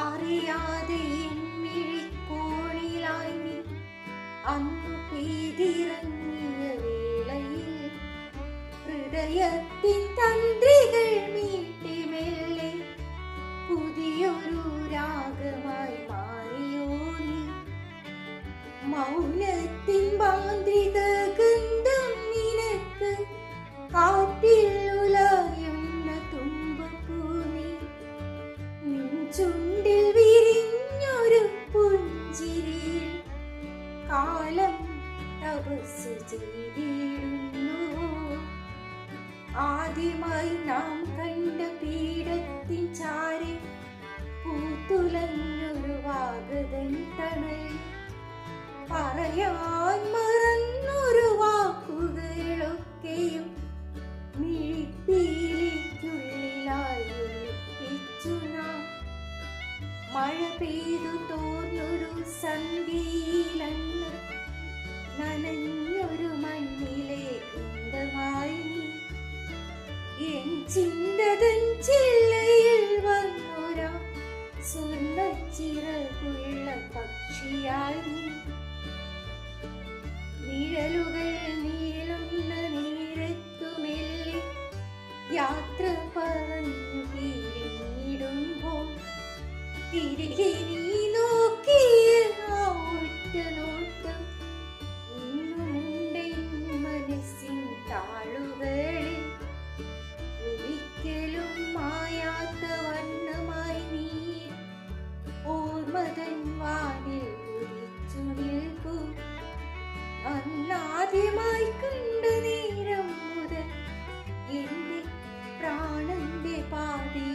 അറിയാതെ മിഴിക്കോണിലായി നീ അന്നു പെയ്തിറങ്ങിയ വേളയിൽ ഹൃദയത്തിൻ തന്ത്രികൾ മീട്ടി മെല്ലെ പുതിയൊരു രാഗമായി മാറിയോ നീ. മൗനത്തിൻ മാന്ത്രിക ഗന്ധം നിനക്ക് കാറ്റിൽ ഉലയുന്ന തുമ്പപ്പൂ നീ. നിൻ ചുണ്ടിൽ വിരിഞ്ഞൊരു പുഞ്ചിരിയിൽ കാലം തപസ് ചെയ്തിടുന്നു. ആദ്യമായി നാം കണ്ട പീഠത്തിൻ ചാരെ പൂത്തുലഞ്ഞൊരു വാഗതൻ തണൽ. പറയാൻ മറന്നൊരു വാക്കുകളൊക്കെയും മിഴിപ്പീലിക്കുള്ളിലായി ഒളിപ്പിച്ചു നാം. മഴ പെയ്തു തോർന്നൊരു സന്ധ്യയിലന്ന് നനഞ്ഞൊരു മണ്ണിലെ ഗന്ധമായി നീ. എൻ ചിന്തതൻ ചില്ലയിൽ വന്നൊരാ സ്വർണ്ണച്ചിറകുള്ള പക്ഷിയായി നീ. നിഴലുകൾ നീളുന്ന നേരത്തുമെല്ലെ യാത്ര പറഞ്ഞു പിരിഞ്ഞിടുമ്പോൾ തിരികെ നീ നോക്കിയ ആ ഒറ്റ നോട്ടം ഇന്നുമുണ്ട് മനസ്സിൻ താളുകളിൽ. ഒരിക്കലും മായാത്ത വണ്ണമായി നീ ഓർമ്മതൻ വാനിൽ ഉദിച്ചു നിൽക്കൂ. അന്നാദ്യമായി കണ്ട നേരം മുതൽ എന്റെ പ്രാണന്റെ പാതി